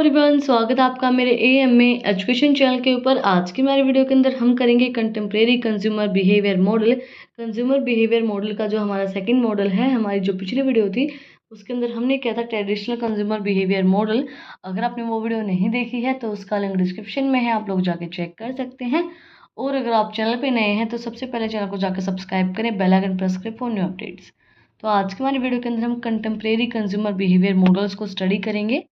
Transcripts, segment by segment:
Everyone, स्वागत है आपका मेरे एएमए एजुकेशन चैनल के ऊपर। आज की हमारी वीडियो के अंदर हम करेंगे contemporary consumer behaviour model. Consumer behaviour model का जो हमारा सेकंड मॉडल है, हमारी जो पिछली वीडियो थी उसके अंदर हमने किया था ट्रेडिशनल कंज्यूमर बिहेवियर मॉडल। अगर आपने वो वीडियो नहीं देखी है तो उसका लिंक डिस्क्रिप्शन में है, आप लोग जाके चेक कर सकते हैं। और अगर आप चैनल पर नए हैं तो सबसे पहले चैनल को जाकर सब्सक्राइब करें, बेल आइकन प्रेस करें फॉर न्यू अपडेट्स। तो आज की हमारी वीडियो के अंदर हम कंटेम्प्रेरी कंज्यूमर बिहेवियर मॉडल्स को स्टडी करेंगे।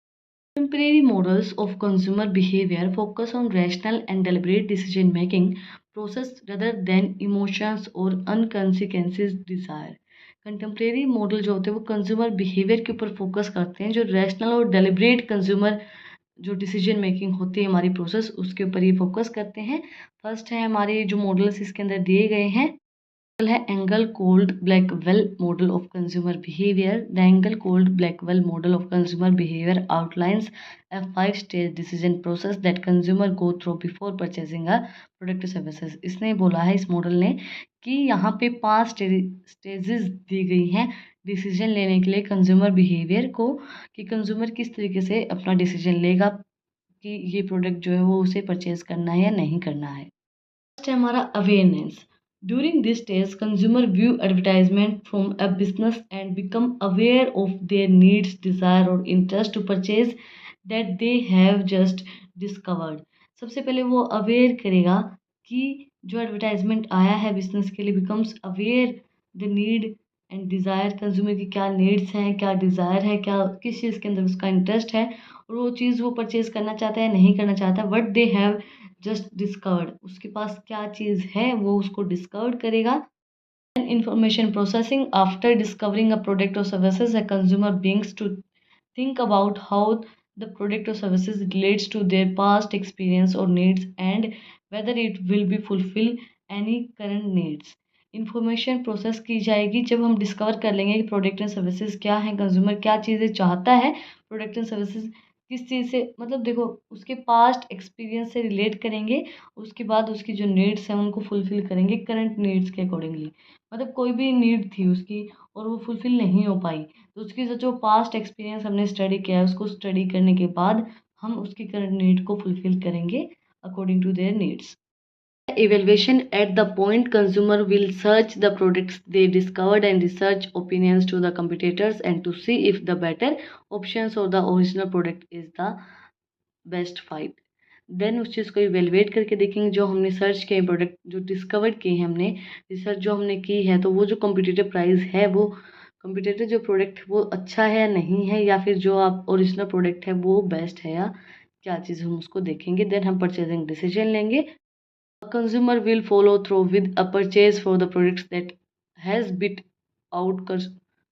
Contemporary models of consumer behavior focus on rational and deliberate decision-making process rather than emotions or unconsequences desire. Contemporary model जो होते हैं वो कंज्यूमर बिहेवियर के ऊपर फोकस करते हैं, जो रैशनल और डेलिब्रेट कंज्यूमर जो डिसीजन मेकिंग होती है हमारी प्रोसेस, उसके ऊपर ये फोकस करते हैं। फर्स्ट है हमारे जो मॉडल्स इसके अंदर दिए गए हैं है angle cold Blackwell model of consumer behaviour. The angle cold Blackwell model of consumer behaviour outlines a 5-stage decision process that consumer go through before purchasing a product or services। इसने बोला है इस मॉडल ने कि यहाँ पे 5 stages दी गई हैं डिसीजन लेने के लिए कंज्यूमर बिहेवियर को, कि कंज्यूमर किस तरीके से अपना डिसीजन लेगा कि ये प्रोडक्ट जो है वो उसे परचेज करना है या नहीं करना है। फर्स्ट है हमारा awareness. During this stage, consumer view advertisement from a business and become aware of their needs, desire or interest to purchase that they have just discovered। सबसे पहले वो अवेयर करेगा कि जो एडवर्टाइजमेंट आया है बिजनेस के लिए, becomes aware the need and desire, consumer की क्या नीड्स हैं, क्या डिज़ायर है, क्या किस चीज़ के अंदर उसका इंटरेस्ट है और वो चीज़ वो परचेज करना चाहता है नहीं करना चाहता। What they have just discovered, उसके पास क्या चीज़ है वो उसको डिस्कवर करेगा। Information processing after discovering a product और services, a consumer begins to think about how the product or services relates to their past experience or needs and whether it will be fulfill any current needs। Information process की जाएगी जब हम discover कर लेंगे कि product and services क्या है, consumer क्या चीज़ें चाहता है, प्रोडक्ट एंड सर्विसेज किस चीज़ से, मतलब देखो उसके पास्ट एक्सपीरियंस से रिलेट करेंगे, उसके बाद उसकी जो नीड्स हैं उनको फुलफिल करेंगे करंट नीड्स के अकॉर्डिंगली। मतलब कोई भी नीड थी उसकी और वो फुलफिल नहीं हो पाई तो उसकी जो पास्ट एक्सपीरियंस हमने स्टडी किया है उसको स्टडी करने के बाद हम उसकी करंट नीड को फुलफिल करेंगे according to their needs. Evaluation at the point consumer will search the products they discovered and research opinions to the competitors and to see if the better options or the original product is the best fight। Then उस चीज़ को evaluate करके देखेंगे जो हमने search किए product जो discover किए हैं हमने, रिसर्च जो हमने की है, तो वो जो कॉम्पिटिटिव प्राइस है वो कॉम्पिटिटिव जो प्रोडक्ट वो अच्छा है या नहीं है, या फिर जो आप ओरिजिनल प्रोडक्ट है वो बेस्ट है या क्या चीज़, हम उसको देखेंगे। देन हम परचेजिंग डिसीजन लेंगे। Consumer will follow through with a purchase for the products that has beat out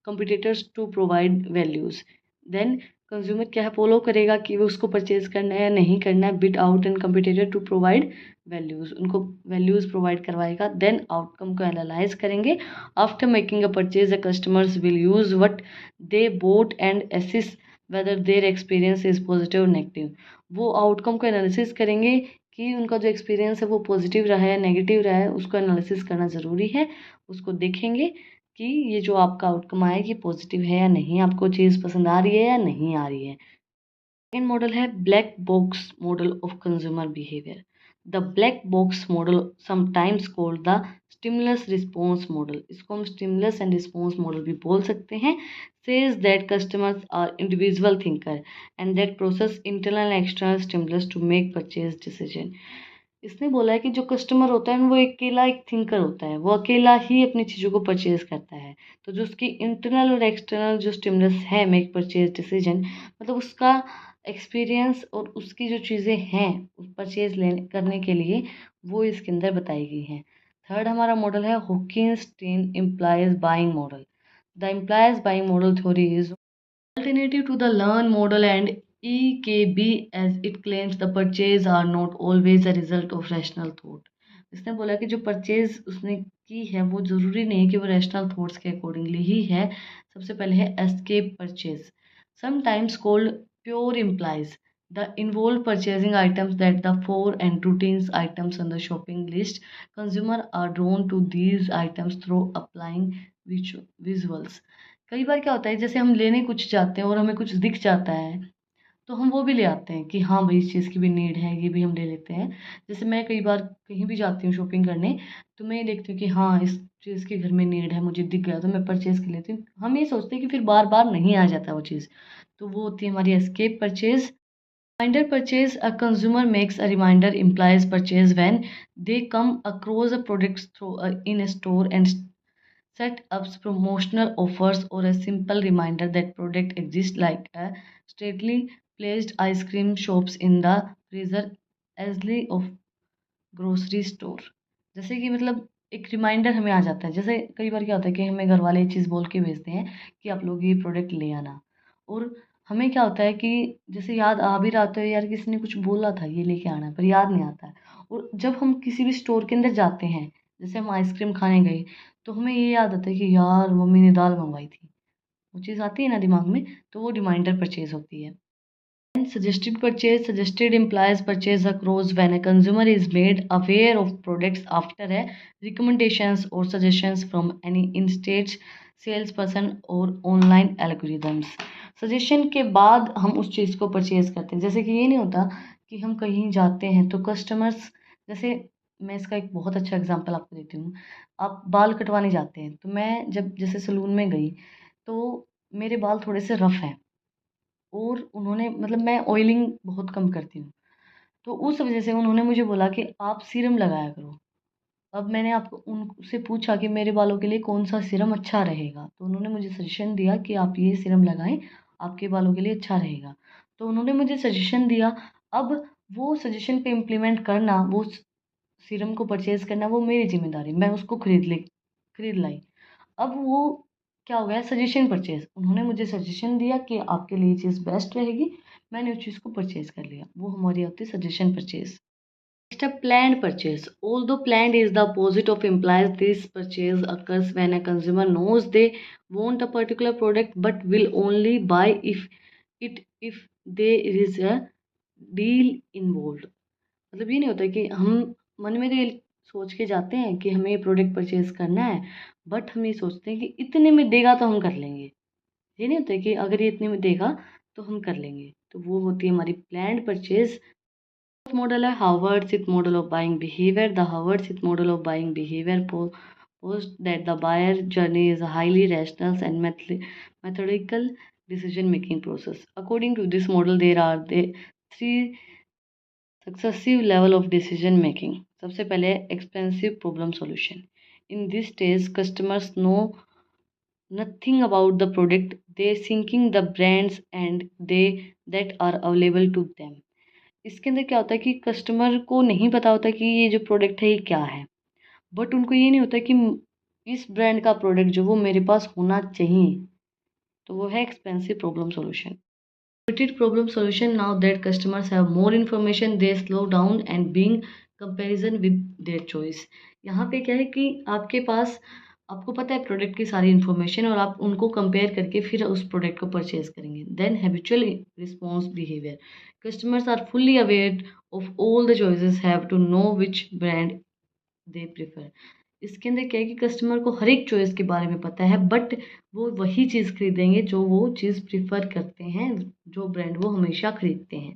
competitors to provide values. Then consumer क्या है फॉलो करेगा कि वो उसको परचेज करना है या नहीं करना है, beat out and competitor to provide values, उनको वैल्यूज़ प्रोवाइड करवाएगा। देन आउटकम को एनालाइज करेंगे। After making a purchase, the customers will use what they bought and assess whether their experience is positive negative. वो outcome को analysis करेंगे कि उनका जो एक्सपीरियंस है वो पॉजिटिव रहा है नेगेटिव रहा है, उसको एनालिसिस करना ज़रूरी है। उसको देखेंगे कि ये जो आपका आउटकम आया कि पॉजिटिव है या नहीं, आपको चीज़ पसंद आ रही है या नहीं आ रही है। सेकेंड मॉडल है black box model of consumer behaviour. The black box model sometimes called the stimulus response model, इसको हम स्टिमुलस एंड रिस्पॉन्स मॉडल भी बोल सकते हैं। Says that customers are individual thinker and that process internal and external stimulus to make purchase decision. इसने बोला है कि जो कस्टमर होता है वो अकेला एक थिंकर होता है, वो अकेला ही अपनी चीज़ों को परचेज करता है। तो जो उसकी इंटरनल और एक्सटर्नल जो स्टिमुलस है मेक परचेज डिसीजन, मतलब उसका एक्सपीरियंस और उसकी जो चीज़ें हैं परचेज लेने करने के लिए वो इसके अंदर बताई गई हैं। थर्ड हमारा मॉडल है Hawkins Stern impulse buying model. The impulse buying model theory is alternative to the learn model and EKB as it claims the purchase are not always a result of rational thought। इसने बोला कि जो purchase उसने की है वो ज़रूरी नहीं कि वो रैशनल थॉट्स के अकॉर्डिंगली ही है। सबसे पहले है escape purchase, sometimes called pure implies the involved purchasing items that the four and routines items on the shopping list। Consumer are drawn to these items through applying visuals। कई बार क्या होता है जैसे हम लेने कुछ जाते हैं और हमें कुछ दिख जाता है तो हम वो भी ले आते हैं कि हाँ भाई इस चीज़ की भी नीड है, ये भी हम ले लेते हैं। जैसे मैं कई बार कहीं भी जाती हूँ शॉपिंग करने, तो मैं ये देखती हूँ कि हाँ इस चीज़ की घर में नीड है, मुझे दिख गया तो मैं परचेज़ कर लेती हूँ। हम ये सोचते हैं कि फिर बार बार नहीं आ जाता वो चीज़, तो वो होती है हमारी escape purchase. Reminder purchase: a consumer makes a reminder implies purchase when they come across a product in a store and set up promotional offers, or a simple reminder that product exists, like a straightly placed ice cream shops in the freezer alley of grocery store. जैसे कि मतलब एक reminder हमें आ जाता है। जैसे कई बार क्या होता है कि हमें घर वाले ये चीज़ बोल के भेजते हैं कि आप लोग ये प्रोडक्ट ले आना, और हमें क्या होता है कि जैसे याद आ भी रहा होता है यार किसी ने कुछ बोला था ये लेके आना है, पर याद नहीं आता है। और जब हम किसी भी स्टोर के अंदर जाते हैं, जैसे हम आइसक्रीम खाने गए, तो हमें ये याद आता है कि यार मम्मी ने दाल मंगवाई थी, वो चीज़ आती है ना दिमाग में, तो वो रिमाइंडर परचेज होती है। Suggested purchase: suggested implies purchase occurs when a consumer is made aware of products after a recommendations or suggestions from any in-stage salesperson or online algorithms. Suggestion के बाद हम उस चीज़ को परचेज करते हैं। जैसे कि ये नहीं होता कि हम कहीं जाते हैं तो कस्टमर्स, जैसे मैं इसका एक बहुत अच्छा एग्जांपल आपको देती हूँ। आप बाल कटवाने जाते हैं, तो मैं जब जैसे सलून में गई, तो मेरे बाल थोड़े से रफ़ हैं, और उन्होंने मतलब मैं ऑयलिंग बहुत कम करती हूँ, तो उस वजह से उन्होंने मुझे बोला कि आप सीरम लगाया करो। अब मैंने आपको उनसे पूछा कि मेरे बालों के लिए कौन सा सीरम अच्छा रहेगा, तो उन्होंने मुझे सजेशन दिया कि आप ये सीरम लगाएं, आपके बालों के लिए अच्छा रहेगा। तो उन्होंने मुझे सजेशन दिया। अब वो सजेशन पे इम्प्लीमेंट करना, वो सीरम को परचेज़ करना, वो मेरी ज़िम्मेदारी, मैं उसको खरीद लाई। अब वो क्या हो गया, सजेशन परचेज़। उन्होंने मुझे सजेशन दिया कि आपके लिए ये चीज़ बेस्ट रहेगी, मैंने उस चीज़ को परचेज़ कर लिया। वो हमारी होती है suggestion purchase. Next up, planned purchase. Although planned is the opposite of implies, this purchase occurs when a consumer knows they want a particular product but will only buy if there is a deal involved. मतलब ये नहीं होता कि हम मन में तो ये सोच के जाते हैं कि हमें ये प्रोडक्ट परचेज करना है, बट हम ये सोचते हैं कि इतने में देगा तो हम कर लेंगे। ये नहीं होता है कि अगर ये इतने में देगा तो हम कर लेंगे। तो वो होती है हमारी प्लान्ड परचेज। मॉडल है Harvard sit model of buying behaviour. The Harvard sit model of buying behaviour post that the buyer journey is a highly rational and methodical decision making process. According to this model, there are the three successive level of decision making. सबसे पहले expensive problem solution. In this stage customers know nothing about the product, they thinking the brands and they that are available to them. इसके अंदर क्या होता है कि customer को नहीं पता होता कि ये जो प्रोडक्ट है ये क्या है, बट उनको ये नहीं होता कि इस ब्रांड का प्रोडक्ट जो वो मेरे पास होना चाहिए, तो वो है expensive problem solution. Limited problem solution: now that customers have more information, they slow down and being comparison with their choice. यहाँ पे क्या है कि आपके पास, आपको पता है प्रोडक्ट की सारी इन्फॉर्मेशन, और आप उनको कंपेयर करके फिर उस प्रोडक्ट को परचेज करेंगे। Then habitual response behaviour: customers are fully aware of all the choices, have to know which brand they prefer. इसके अंदर क्या है कि कस्टमर को हर एक चॉइस के बारे में पता है, बट वो वही चीज़ खरीदेंगे जो वो चीज़ प्रेफर करते हैं, जो ब्रांड वो हमेशा खरीदते हैं।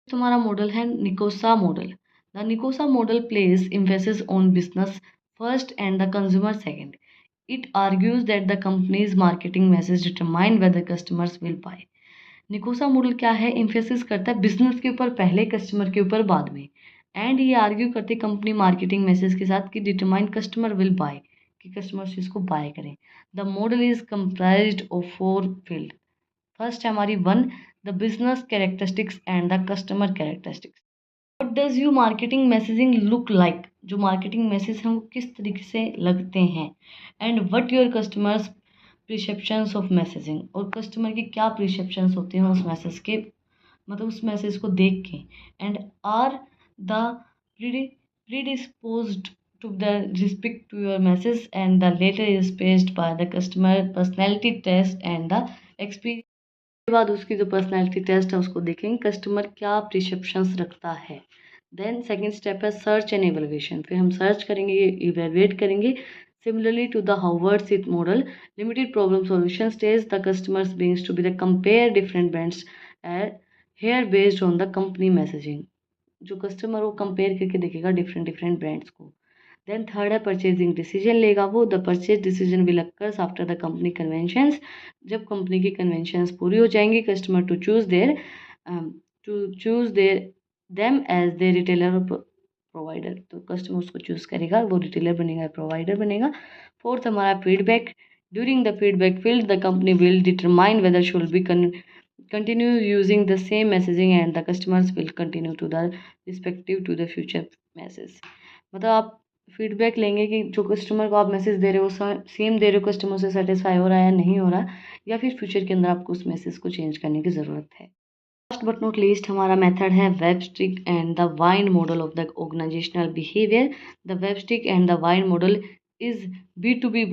तुम्हारा मॉडल है Nicosia model. The Nicosia model place emphasis on business first and the consumer second. It argues that the company's marketing message determine whether customers will buy. Nicosia model क्या है, इम्फेसिस करता है बिजनेस के ऊपर पहले, customer के ऊपर बाद में। एंड ये आर्ग्यू करते कंपनी मार्केटिंग मैसेज के साथ कि डिटरमाइन कस्टमर विल बाय, कि कस्टमर चीज़ को बाय करें। The model is comprised of 4 field. First है हमारी 1, the business characteristics and the customer characteristics. What does you marketing messaging look like, जो मार्केटिंग मैसेज हैं वो किस तरीके से लगते हैं। And what your customers perceptions of messaging, और कस्टमर की क्या प्रिसेप्शंस होते हैं उस मैसेज के, मतलब उस मैसेज को देख के। And are the predisposed to the respect to your message, and the latter is based by the customer personality test and the experience. के बाद उसकी जो पर्सनैलिटी टेस्ट है उसको देखेंगे कस्टमर क्या प्रिसेप्शंस रखता है। देन सेकंड स्टेप है सर्च एंड इवेलुएशन। फिर हम सर्च करेंगे, इवेलुएट करेंगे। Similarly to the Howard Sit model, limited problem solution stage the customers brings to be the compare different brands here based on the company messaging, जो customer वो compare करके देखेगा different different brands को। Then third है purchasing decision लेगा वो, the purchase decision will occurs after the company conventions, जब company की कन्वेंशंस पूरी हो जाएंगी, customer to choose their them as they retailer और प्रोवाइडर, तो कस्टमर उसको चूज करेगा, वो रिटेलर बनेगा प्रोवाइडर बनेगा। फोर्थ हमारा feedback, during the feedback field the company will determine whether should be continue using the same messaging and the customers will continue to the respective to the future message। मतलब आप feedback लेंगे कि जो customer को आप message दे रहे हो same दे रहे हो, कस्टमर से सेटिस्फाई हो रहा है या नहीं हो रहा, या फिर फ्यूचर के अंदर आपको उस मैसेज को चेंज करने की ज़रूरत है। लास्ट बट नॉट लीस्ट हमारा मेथड है web stick and the wine model of the organisational behaviour. The web stick and the wine model is B2B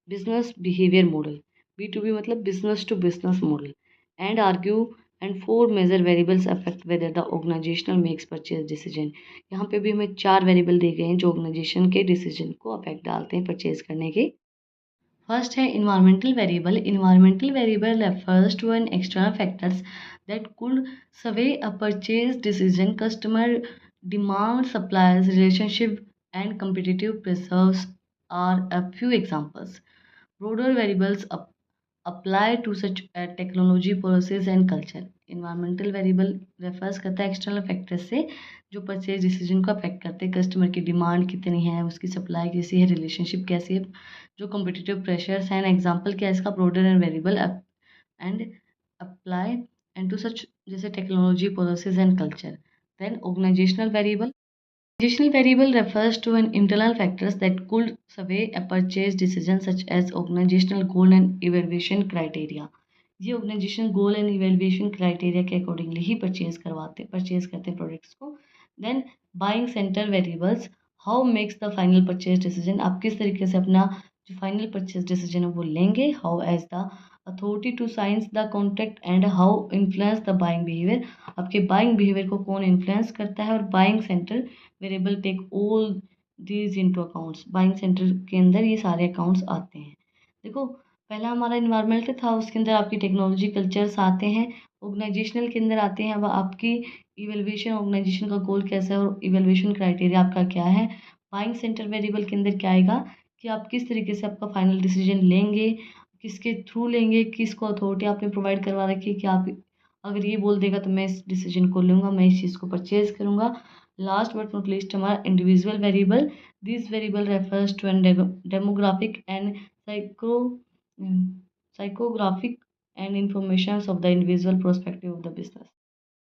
business behaviour model. B2B मतलब business to business model and argue and four major variables affect whether the organisational makes purchase decision. यहाँ पे भी हमें 4 variable दिए गए हैं जो organisation के डिसीजन को अफेक्ट डालते हैं परचेज करने के। फर्स्ट है environmental variable. Environmental variable refers to an external factors that could sway a purchase decision. Customer demand, suppliers relationship and competitive pressures are a few examples. Broader variables apply to such technology, policies and culture. Environmental variable refers करता है external factors से जो purchase decision को affect करते हैं। Customer की demand कितनी है, उसकी सप्लाई कैसी है, रिलेशनशिप कैसी है, जो कॉम्पिटिटिव प्रेशर्स हैं। एग्जांपल क्या है इसका, broader and variable and apply and to such जैसे technology, policies and culture. Then organizational variable. Organizational variable refers to an internal factors that could sway a purchase decision such as organizational goal and evaluation criteria। ये organisation goal and evaluation criteria के accordingly ही purchase करते हैं products को। Then buying centre variables, how makes the final purchase decision, आप किस तरीके से अपना जो फाइनल परचेज डिसीजन है वो लेंगे। How as the authority to साइंस the contract and how influence the buying behaviour, आपके बाइंग बिहेवियर को कौन इन्फ्लुएंस करता है। और buying centre variable take all these into accounts, buying centre के अंदर ये सारे अकाउंट्स आते हैं। देखो पहला हमारा इन्वायरमेंटल था, उसके अंदर आपकी टेक्नोलॉजी कल्चर्स आते हैं। ऑर्गेनाइजेशनल के अंदर आते हैं अब आपकी इवेल्युएशन, ऑर्गेनाइजेशन का गोल कैसा है और इवेल्युएशन क्राइटेरिया आपका क्या है। बाइंग सेंटर वेरिएबल के अंदर क्या आएगा कि आप किस तरीके से आपका फाइनल डिसीजन लेंगे, किसके थ्रू लेंगे, किसको अथॉरिटी आपने प्रोवाइड करवा रखी है कि आप अगर ये बोल देगा तो मैं इस डिसीजन को लूँगा, मैं इस चीज़ को परचेज करूँगा। लास्ट बट नॉट लीस्ट हमारा individual variable. This variable refers to an demographic and psychographic and information of the individual prospective of the business.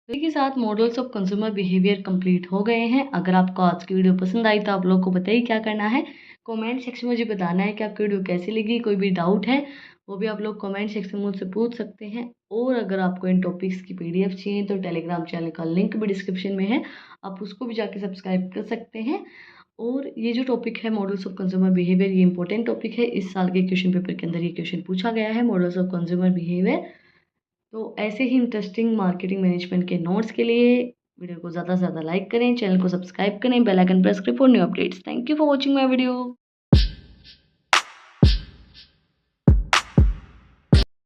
इसी के साथ models of consumer behaviour complete हो गए हैं। अगर आपको आज की वीडियो पसंद आई तो आप लोग को बताइए क्या करना है, कमेंट सेक्शन में मुझे बताना है कि आपकी वीडियो कैसी लगी। कोई भी डाउट है वो भी आप लोग कमेंट सेक्शन में मुझसे पूछ सकते हैं। और अगर आपको इन टॉपिक्स की PDF चाहिए तो टेलीग्राम चैनल का लिंक भी डिस्क्रिप्शन में है, आप उसको भी जाके सब्सक्राइब कर सकते हैं। और ये जो टॉपिक है मॉडल्स ऑफ कंज्यूमर बिहेवियर, ये इंपॉर्टेंट टॉपिक है। इस साल के क्वेश्चन पेपर के अंदर ये क्वेश्चन पूछा गया है, मॉडल्स ऑफ कंज्यूमर बिहेवियर। तो ऐसे ही इंटरेस्टिंग मार्केटिंग मैनेजमेंट के नोट्स के लिए वीडियो को ज़्यादा से ज़्यादा लाइक करें, चैनल को सब्सक्राइब करें, बेल आइकन प्रेस करें for new updates. Thank you for watching my video.